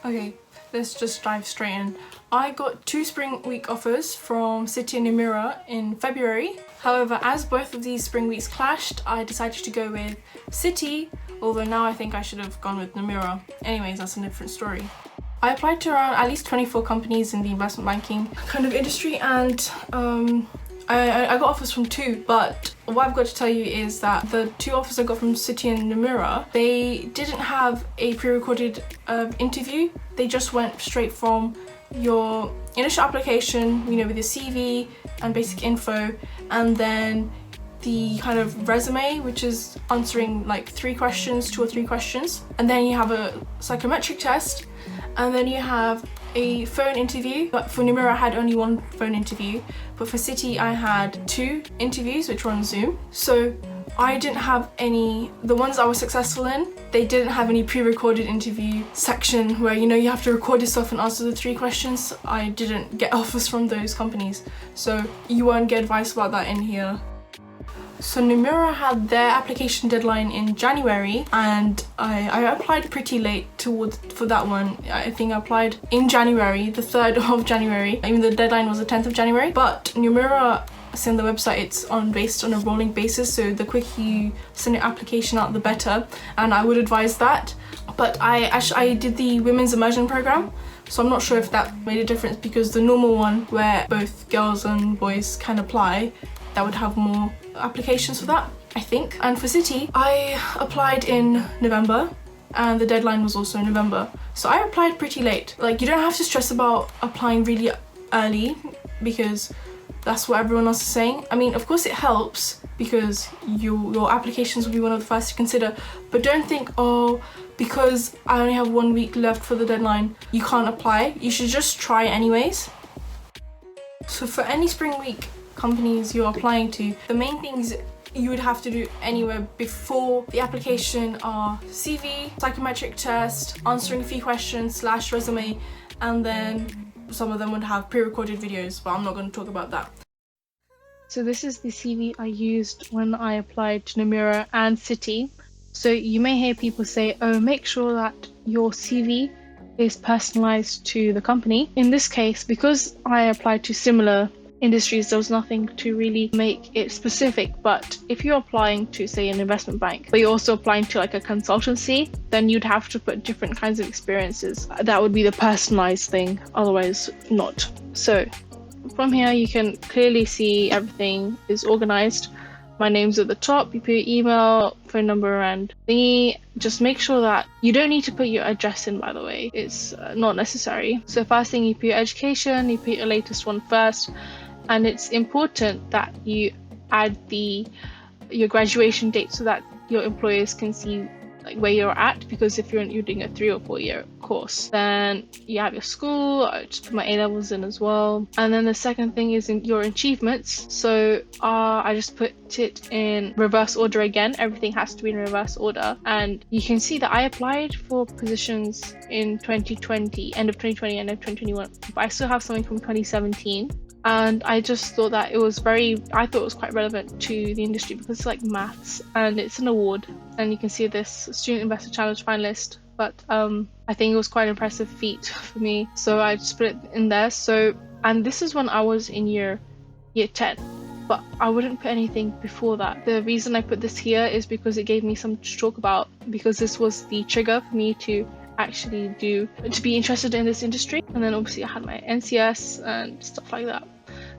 Okay, let's just dive straight in. I got 2 spring week offers from Citi and Nomura in February. However, as both of these spring weeks clashed, I decided to go with Citi, although now I think I should have gone with Nomura. Anyways, that's a different story. I applied to around at least 24 companies in the investment banking kind of industry, and I got offers from 2, but what I've got to tell you is that the 2 offers I got from Citi and Nomura, they didn't have a pre-recorded interview. They just went straight from your initial application, with your CV and basic info, and then the kind of resume, which is answering like 3 questions, 2 or 3 questions, and then you have a psychometric test, and then you have a phone interview. But for Nomura I had only 1 phone interview, but for Citi I had 2 interviews which were on Zoom. So I didn't have any, the ones I was successful in, they didn't have any pre-recorded interview section where you have to record yourself and answer the 3 questions. I didn't get offers from those companies, so you won't get advice about that in here. So Nomura had their application deadline in January, and I applied pretty late for that one. I think I applied in January, the 3rd of January. I mean, the deadline was the 10th of January, but Nomura on the website it's based on a rolling basis, so the quicker you send your application out the better, and I would advise that. But I did the women's immersion program, so I'm not sure if that made a difference, because the normal one where both girls and boys can apply, that would have more applications for that, I think. And for Citi, I applied in November, and the deadline was also in November, so I applied pretty late. Like, you don't have to stress about applying really early, because that's what everyone else is saying. I mean, of course it helps because your applications will be one of the first to consider, but don't think, oh, because I only have 1 week left for the deadline, you can't apply. You should just try anyways. So for any spring week companies you're applying to, the main things you would have to do anywhere before the application are CV, psychometric test, answering a few questions / resume, and then some of them would have pre-recorded videos, but I'm not going to talk about that. So this is the CV I used when I applied to Nomura and Citi. So you may hear people say, oh, make sure that your CV is personalized to the company. In this case, because I applied to similar industries, there was nothing to really make it specific. But if you're applying to, say, an investment bank, but you're also applying to like a consultancy, then you'd have to put different kinds of experiences. That would be the personalized thing, otherwise not. So from here you can clearly see everything is organized. My name's at the top, you put your email, phone number and thingy. Just make sure that you don't need to put your address in, by the way, it's not necessary. So first thing, you put your education, you put your latest one first. And it's important that you add your graduation date so that your employers can see like where you're at, because if you're doing a 3 or 4 year course, then you have your school. I just put my A-levels in as well. And then the second thing is in your achievements. So I just put it in reverse order again. Everything has to be in reverse order. And you can see that I applied for positions in 2020, end of 2020, end of 2021, but I still have something from 2017. And I just thought that it was quite relevant to the industry, because it's like maths and it's an award, and you can see this Student Investor Challenge finalist. But I think it was quite an impressive feat for me, so I just put it in there. So, and this is when I was in year 10, but I wouldn't put anything before that. The reason I put this here is because it gave me something to talk about, because this was the trigger for me to actually be interested in this industry. And then obviously I had my NCS and stuff like that.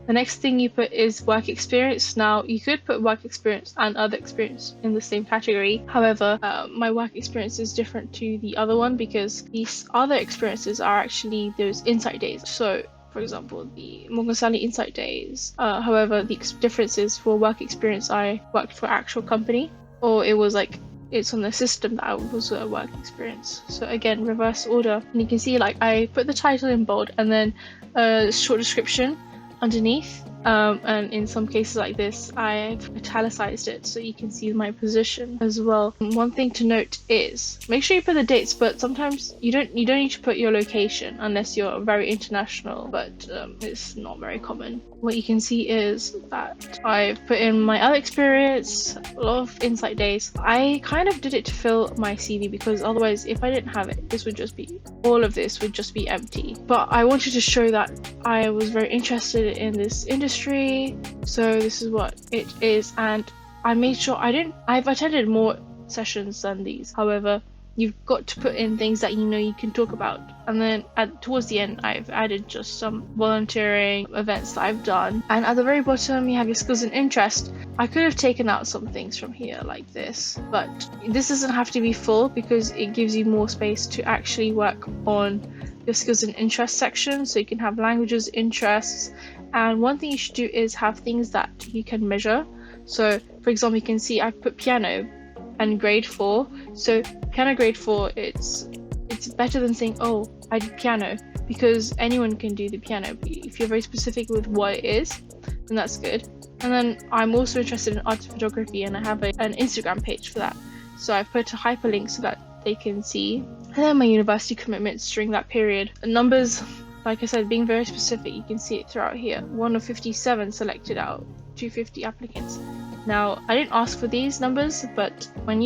The next thing you put is work experience. Now you could put work experience and other experience in the same category. However, my work experience is different to the other one, because these other experiences are actually those insight days. So for example, the Morgan Stanley Insight Days. However, the difference is for work experience, I worked for actual company, or it was like it's on the system that I was a work experience. So again, reverse order. And you can see like I put the title in bold and then a short description underneath, And in some cases like this, I've italicized it so you can see my position as well. One thing to note is make sure you put the dates, but sometimes you don't need to put your location unless you're very international, but it's not very common. What you can see is that I've put in my other experience, a lot of insight days. I kind of did it to fill my CV because otherwise if I didn't have it, all of this would just be empty. But I wanted to show that I was very interested in this industry, so this is what it is. And I made sure I've attended more sessions than these. However, you've got to put in things that you can talk about. And then towards the end, I've added just some volunteering events that I've done. And at the very bottom, you have your skills and interest. I could have taken out some things from here like this, but this doesn't have to be full because it gives you more space to actually work on your skills and interest section. So you can have languages, interests, and one thing you should do is have things that you can measure. So for example, you can see I've put piano and grade 4. So piano grade 4, it's better than saying, oh, I did piano, because anyone can do the piano. If you're very specific with what it is, then that's good. And then I'm also interested in art and photography, and I have an Instagram page for that. So I've put a hyperlink so that they can see. And then my university commitments during that period. The numbers, like I said, being very specific, you can see it throughout here. 1 of 57 selected out 250 applicants. Now, I didn't ask for these numbers, but when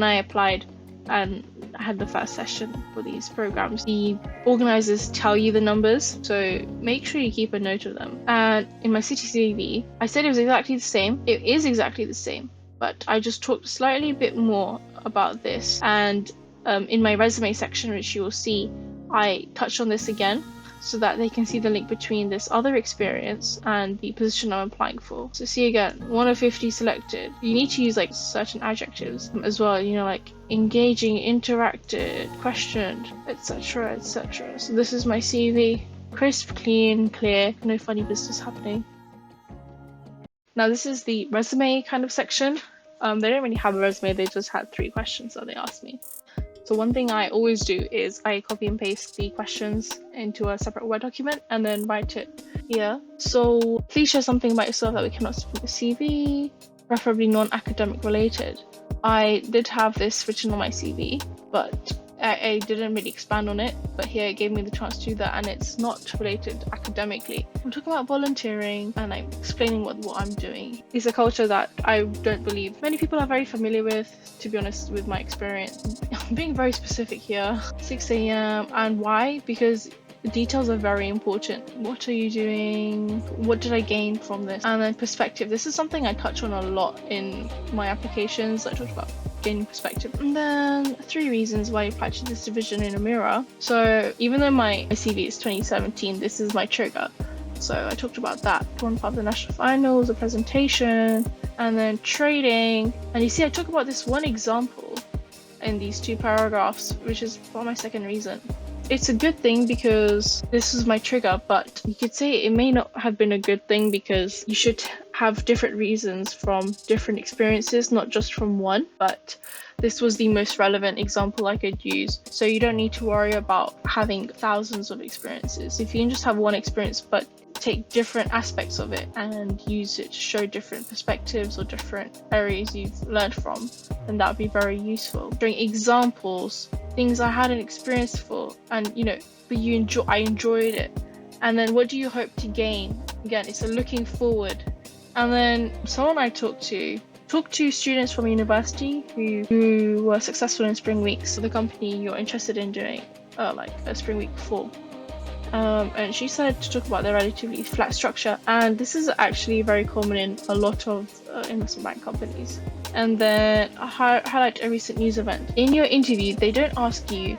I applied and had the first session for these programs, the organizers tell you the numbers, so make sure you keep a note of them. And in my Citi CV, I said it was exactly the same. It is exactly the same, but I just talked slightly a bit more about this. And in my resume section, which you will see, I touched on this again, so that they can see the link between this other experience and the position I'm applying for. So see again, 1 of 50 selected. You need to use like certain adjectives as well, like engaging, interacted, questioned, etc., etc. So this is my CV. Crisp, clean, clear, no funny business happening. Now this is the resume kind of section. They don't really have a resume, they just had 3 questions that they asked me. So one thing I always do is I copy and paste the questions into a separate Word document and then write it here. So please share something about yourself that we cannot see from the CV, preferably non-academic related. I did have this written on my CV, but I didn't really expand on it, but here it gave me the chance to do that, and it's not related academically. I'm talking about volunteering and I'm explaining what I'm doing. It's a culture that I don't believe many people are very familiar with, to be honest, with my experience. I'm being very specific here. 6 a.m. and why? Because the details are very important. What are you doing? What did I gain from this? And then perspective. This is something I touch on a lot in my applications. I talked about gaining perspective. And then 3 reasons why I applied to this division in Nomura. So even though my CV is 2017, this is my trigger. So I talked about that. One part of the national finals, a presentation, and then trading. And you see, I talk about this one example in these 2 paragraphs, which is for my second reason. It's a good thing because this is my trigger, but you could say it may not have been a good thing because you should have different reasons from different experiences, not just from one, but this was the most relevant example I could use. So you don't need to worry about having thousands of experiences. If you can just have one experience, but take different aspects of it and use it to show different perspectives or different areas you've learned from, then that would be very useful. During examples, things I hadn't experienced before, and but I enjoyed it. And then what do you hope to gain? Again, it's a looking forward. And then someone I talked to students from university who were successful in spring weeks. So the company you're interested in doing like a spring week before. And she said to talk about their relatively flat structure, and this is actually very common in a lot of investment bank companies. And then highlight a recent news event. In your interview, they don't ask you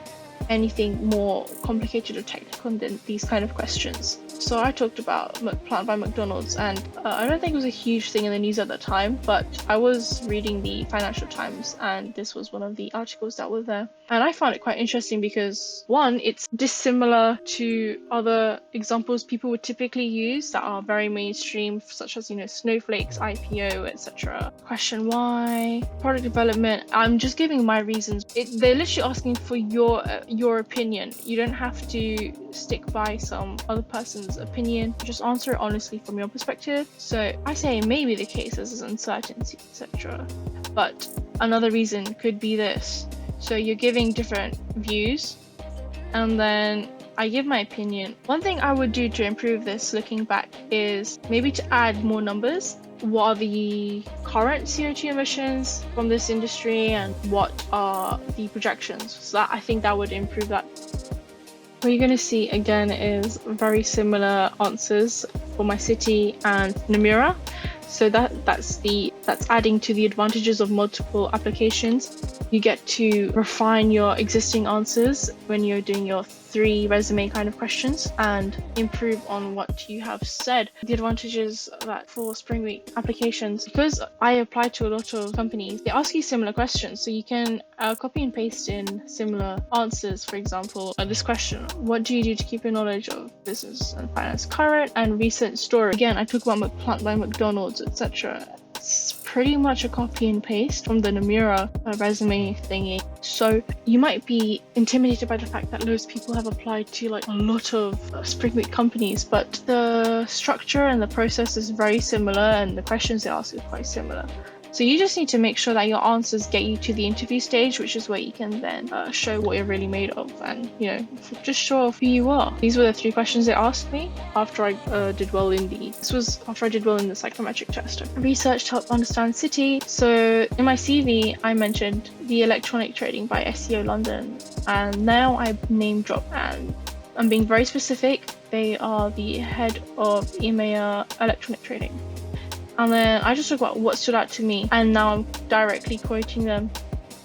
anything more complicated or technical than these kind of questions. So I talked about Plant by McDonald's, and I don't think it was a huge thing in the news at the time, but I was reading the Financial Times and this was one of the articles that was there. And I found it quite interesting because, one, it's dissimilar to other examples people would typically use that are very mainstream, such as, snowflakes, IPO, etc. Question why? Product development. I'm just giving my reasons. They're literally asking for your your opinion. You don't have to stick by some other person's opinion. Just answer it honestly from your perspective. So I say maybe the case is uncertainty, etc. But another reason could be this. So you're giving different views, and then I give my opinion. One thing I would do to improve this looking back is maybe to add more numbers. What are the current CO2 emissions from this industry and what are the projections? So I think that would improve that. What you're going to see again is very similar answers for my Citi and Nomura. So that's adding to the advantages of multiple applications. You get to refine your existing answers when you're doing your 3 resume kind of questions and improve on what you have said. The advantages that for Spring Week applications, because I apply to a lot of companies, they ask you similar questions. So you can copy and paste in similar answers. For example, this question: what do you do to keep your knowledge of business and finance current and recent story? Again, I talk about Plant by McDonald's, etc. It's pretty much a copy and paste from the Nomura resume thingy. So you might be intimidated by the fact that loads of people have applied to like a lot of Spring Week companies, but the structure and the process is very similar and the questions they ask is quite similar. So you just need to make sure that your answers get you to the interview stage, which is where you can then show what you're really made of and, just show off who you are. These were the 3 questions they asked me after I did well in the psychometric test. Research to help understand Citi. So in my CV, I mentioned the electronic trading by SEO London, and now I name drop, and I'm being very specific. They are the head of EMEA electronic trading. And then I just talk about what stood out to me, and now I'm directly quoting them.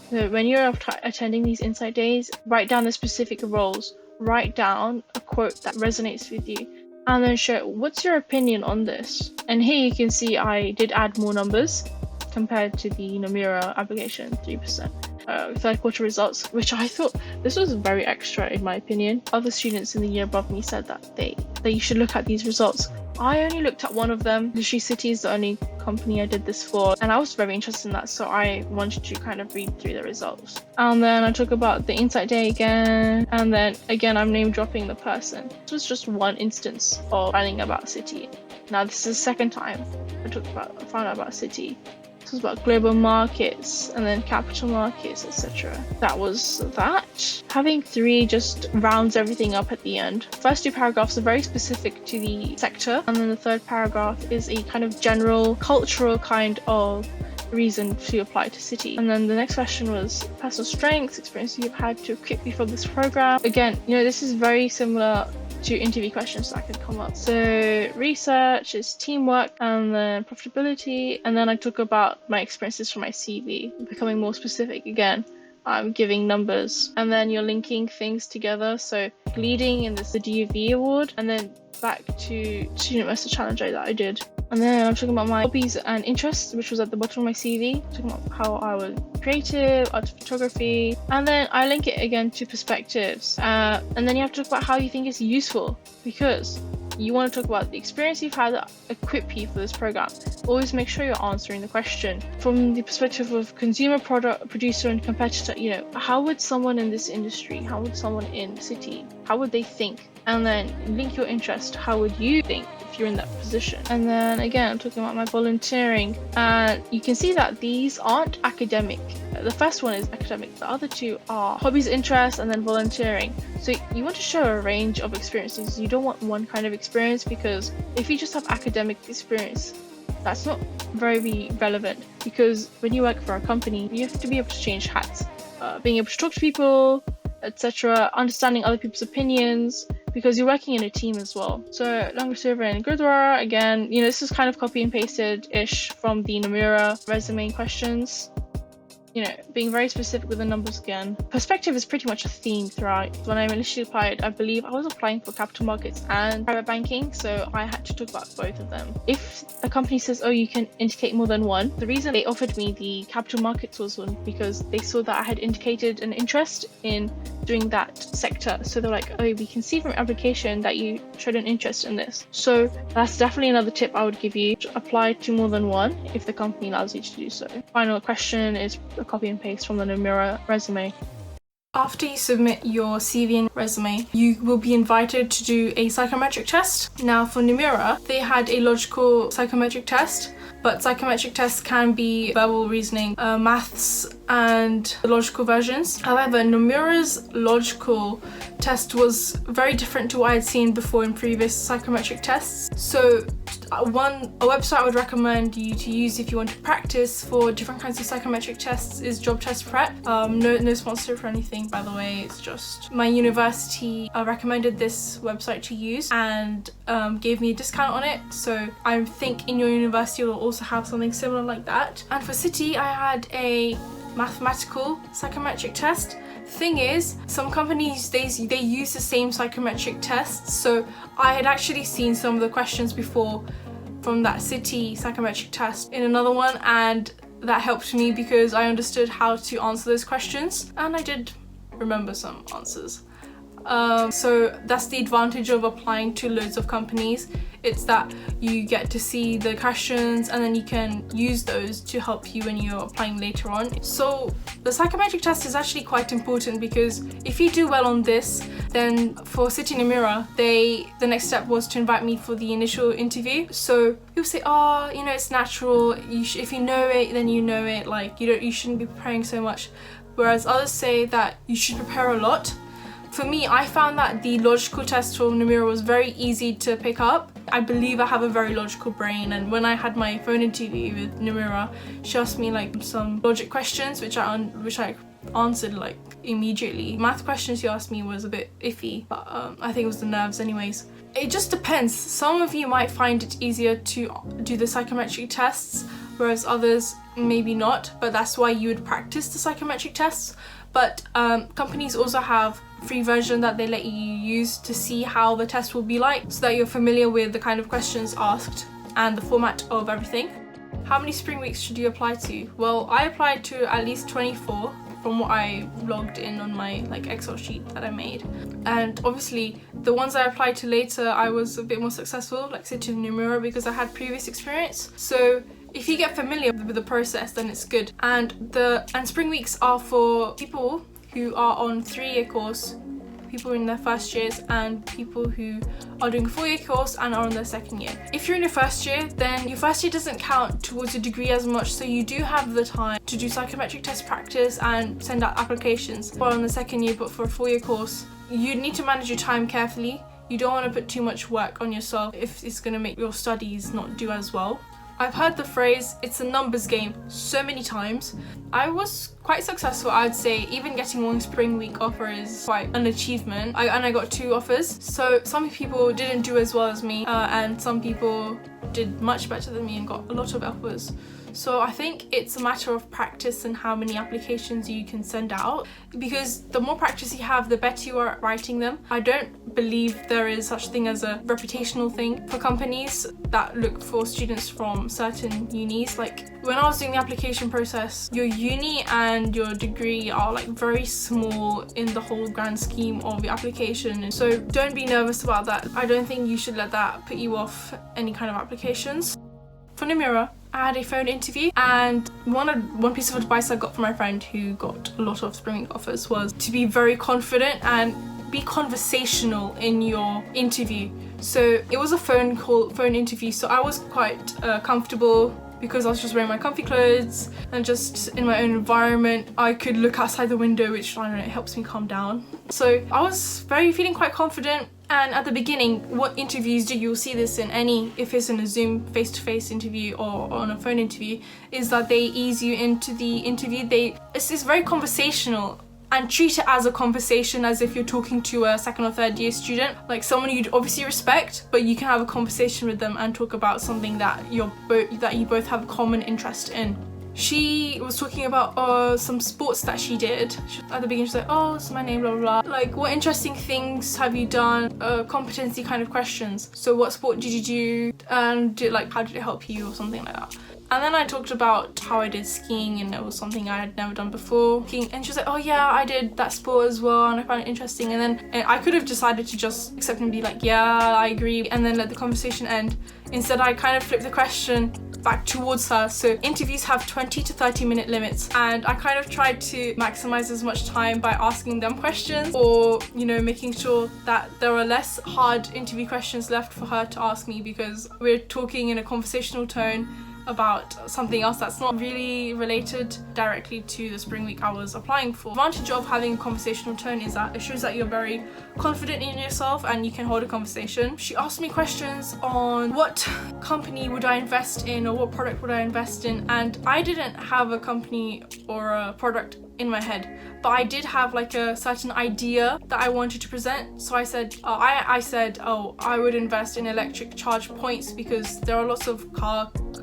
So when you're attending these insight days, write down the specific roles, write down a quote that resonates with you, and then show what's your opinion on this. And here you can see I did add more numbers compared to the Nomura application, 3%. Third quarter results, which I thought this was very extra in my opinion. Other students in the year above me said that you should look at these results. I only looked at one of them. Literally, Citi is the only company I did this for, and I was very interested in that, so I wanted to kind of read through the results. And then I talk about the insight day again, and then again I'm name dropping the person. This was just one instance of finding about Citi. Now this is the second time I found out about Citi. This was about global markets and then capital markets, etc. That was that. Having 3 just rounds everything up at the end. First 2 paragraphs are very specific to the sector, and then the third paragraph is a kind of general cultural kind of reason to apply to Citi. And then the next question was personal strengths, experience you've had to equip you for this program. Again, this is very similar to interview questions that could come up. So research is teamwork, and then profitability, and then I talk about my experiences from my CV, becoming more specific again. I'm giving numbers, and then you're linking things together. So leading in the DUV award, and then back to student master challenge that I did. And then I'm talking about my hobbies and interests, which was at the bottom of my CV. Talking about how I was creative, art photography, and then I link it again to perspectives. And then you have to talk about how you think it's useful, because you want to talk about the experience you've had that equip you for this program. Always make sure you're answering the question from the perspective of consumer, product, producer, and competitor. How would someone in this industry, how would someone in Citi, how would they think? And then link your interest. How would you think if you're in that position? And then again, I'm talking about my volunteering, and you can see that these aren't academic. The first one is academic, the other 2 are hobbies, interests, and then volunteering. So you want to show a range of experiences. You don't want one kind of experience, because if you just have academic experience, that's not very relevant, because when you work for a company, you have to be able to change hats, being able to talk to people, etc., understanding other people's opinions, because you're working in a team as well. So language server and Gurdwara, again, this is kind of copy and pasted-ish from the Nomura resume questions. Being very specific with the numbers again. Perspective is pretty much a theme throughout. When I initially applied, I believe I was applying for capital markets and private banking, so I had to talk about both of them. If a company says, oh, you can indicate more than one, the reason they offered me the capital markets was one because they saw that I had indicated an interest in doing that sector. So they're like, oh, we can see from your application that you showed an interest in this. So that's definitely another tip I would give you. Apply to more than one if the company allows you to do so. Final question is a copy and paste from the Nomura resume. After you submit your CV and resume, you will be invited to do a psychometric test. Now for Nomura, they had a logical psychometric test, but psychometric tests can be verbal reasoning, maths and logical versions. However, Nomura's logical test was very different to what I had seen before in previous psychometric tests. So a website I would recommend you to use if you want to practice for different kinds of psychometric tests is Job Test Prep. No sponsor for anything, by the way. It's just my university recommended this website to use and gave me a discount on it. So I think in your university you'll also have something similar like that. And for Citi, I had a mathematical psychometric test. Thing is, some companies they use the same psychometric tests, so I had actually seen some of the questions before from that Citi psychometric test in another one, and that helped me because I understood how to answer those questions and I did remember some answers. So that's the advantage of applying to loads of companies. It's that you get to see the questions and then you can use those to help you when you're applying later on. So the psychometric test is actually quite important because if you do well on this, then for Citi and Nomura, the next step was to invite me for the initial interview. So people say, oh, you know, it's natural. If you know it, then you know it. Like you shouldn't be preparing so much. Whereas others say that you should prepare a lot. For me, I found that the logical test from Nomura was very easy to pick up. I believe I have a very logical brain, and when I had my phone interview with Nomura, she asked me like some logic questions which I answered like immediately. Math questions she asked me was a bit iffy, but I think it was the nerves anyways. It just depends. Some of you might find it easier to do the psychometric tests, whereas others maybe not, but that's why you would practice the psychometric tests. But companies also have a free version that they let you use to see how the test will be like, so that you're familiar with the kind of questions asked and the format of everything. How many spring weeks should you apply to? Well, I applied to at least 24 from what I logged in on my like Excel sheet that I made. And obviously the ones I applied to later, I was a bit more successful, like Citi and Nomura, because I had previous experience. So if you get familiar with the process, then it's good. And spring weeks are for people who are on 3-year course, people in their first years, and people who are doing a 4-year course and are on their second year. If you're in your first year, then your first year doesn't count towards your degree as much, so you do have the time to do psychometric test practice and send out applications. While on the second year, but for a 4-year course, you need to manage your time carefully. You don't want to put too much work on yourself if it's going to make your studies not do as well. I've heard the phrase, it's a numbers game, so many times. I was quite successful, I'd say. Even getting one spring week offer is quite an achievement. I got 2 offers. So some people didn't do as well as me, and some people did much better than me and got a lot of offers. So I think it's a matter of practice and how many applications you can send out, because the more practice you have, the better you are at writing them. I don't believe there is such thing as a reputational thing for companies that look for students from certain unis. Like when I was doing the application process, your uni and your degree are like very small in the whole grand scheme of your application, and so don't be nervous about that. I don't think you should let that put you off any kind of applications. For Nomura, I had a phone interview, and one piece of advice I got from my friend who got a lot of spring week offers was to be very confident and be conversational in your interview. So it was a phone interview, so I was quite comfortable because I was just wearing my comfy clothes and just in my own environment. I could look outside the window, which I don't know, it helps me calm down. So I was feeling quite confident. And at the beginning, what interviews you'll see this in if it's in a Zoom face-to-face interview or on a phone interview, is that they ease you into the interview. It's very conversational, and treat it as a conversation, as if you're talking to a 2nd or 3rd year student, like someone you'd obviously respect, but you can have a conversation with them and talk about something that you both have a common interest in. She was talking about some sports that she did. At the beginning she's like, oh, it's my name, blah blah blah. Like, what interesting things have you done? Competency kind of questions. So what sport did you do? And how did it help you, or something like that. And then I talked about how I did skiing, and it was something I had never done before. And she was like, oh yeah, I did that sport as well, and I found it interesting. And then I could have decided to just accept and be like, yeah, I agree, and then let the conversation end. Instead, I kind of flipped the question back towards her. So interviews have 20 to 30 minute limits, and I kind of tried to maximize as much time by asking them questions, or making sure that there are less hard interview questions left for her to ask me, because we're talking in a conversational tone about something else that's not really related directly to the spring week I was applying for. The advantage of having a conversational tone is that it shows that you're very confident in yourself and you can hold a conversation. She asked me questions on what company would I invest in, or what product would I invest in, and I didn't have a company or a product in my head, but I did have like a certain idea that I wanted to present. So I said, I would invest in electric charge points, because there are lots of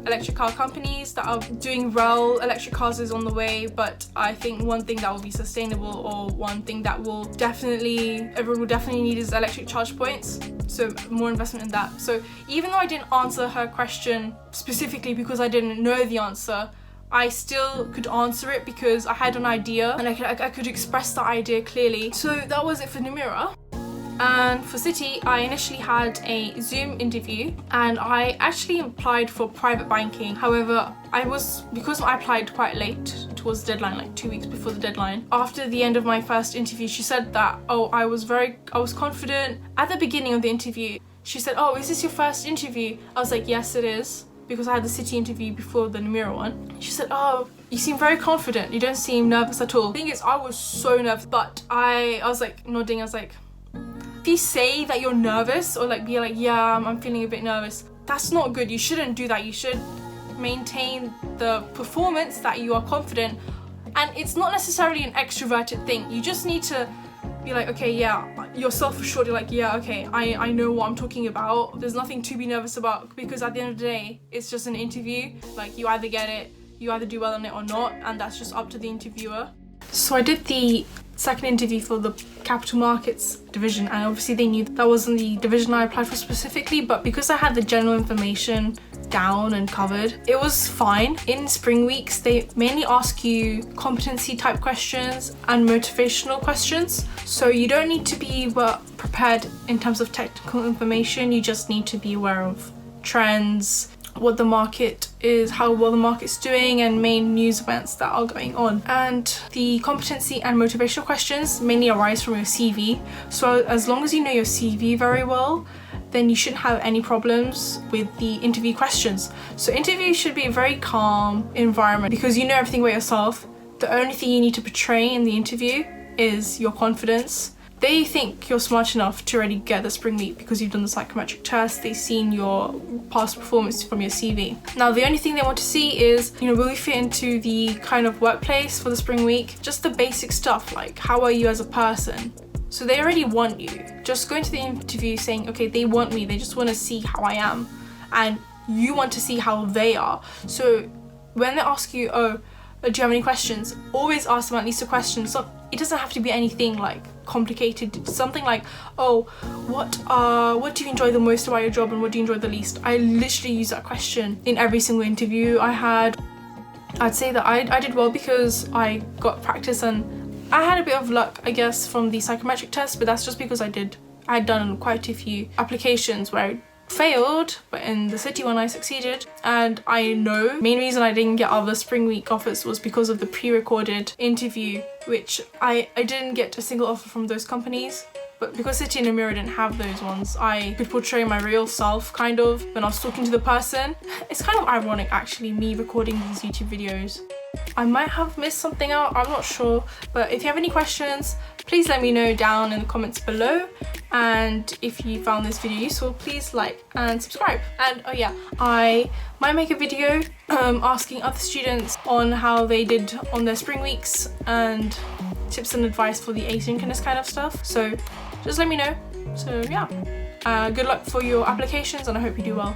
electric car companies that are doing well. Electric cars is on the way, but I think one thing that will be sustainable, or one thing that everyone will definitely need, is electric charge points. So more investment in that. So even though I didn't answer her question specifically because I didn't know the answer, I still could answer it because I had an idea and I could express that idea clearly. So that was it for Nomura. And for Citi, I initially had a Zoom interview, and I actually applied for private banking. However, because I applied quite late towards the deadline, like 2 weeks before the deadline. After the end of my first interview, she said that, I was confident. At the beginning of the interview, she said, is this your first interview? I was like, yes, it is, because I had the Citi interview before the Nomura one. She said, you seem very confident. You don't seem nervous at all. The thing is, I was so nervous, but I was like nodding. I was like, if you say that you're nervous, or like be like, yeah, I'm feeling a bit nervous, that's not good. You shouldn't do that. You should maintain the performance that you are confident. And it's not necessarily an extroverted thing. You just need to be like, okay, yeah, you're self-assured. You're like, yeah, okay, I know what I'm talking about. There's nothing to be nervous about, because at the end of the day, it's just an interview. Like, you either get it, you either do well on it or not, and that's just up to the interviewer. So I did the second interview for the capital markets division, and obviously they knew that wasn't the division I applied for specifically, but because I had the general information down and covered, it was fine. In spring weeks, they mainly ask you competency type questions and motivational questions, so you don't need to be prepared in terms of technical information. You just need to be aware of trends, what the market is, how well the market's doing, and main news events that are going on. And the competency and motivational questions mainly arise from your CV. So as long as you know your CV very well, then you shouldn't have any problems with the interview questions. So interview should be a very calm environment, because you know everything about yourself. The only thing you need to portray in the interview is your confidence. They think you're smart enough to already get the spring week because you've done the psychometric test. They've seen your past performance from your CV. Now, the only thing they want to see is, will you fit into the kind of workplace for the spring week? Just the basic stuff, like how are you as a person? So they already want you. Just go into the interview saying, okay, they want me. They just want to see how I am. And you want to see how they are. So when they ask you, do you have any questions? Always ask them at least a question. So it doesn't have to be anything like complicated. Something like, what do you enjoy the most about your job, and what do you enjoy the least? I literally use that question in every single interview I had. I'd say that I did well because I got practice, and I had a bit of luck, I guess, from the psychometric test, but that's just because I had done quite a few applications where I failed, but in the Citi one I succeeded. And I know main reason I didn't get other spring week offers was because of the pre-recorded interview, which I didn't get a single offer from those companies. But because Citi and Nomura didn't have those ones, I could portray my real self, kind of, when I was talking to the person. It's kind of ironic, actually, me recording these YouTube videos. I might have missed something out, I'm not sure. But if you have any questions, please let me know down in the comments below. And if you found this video useful, please like and subscribe. And I might make a video asking other students on how they did on their spring weeks, and tips and advice for the asynchronous kind of stuff. So just let me know. So yeah, good luck for your applications, and I hope you do well.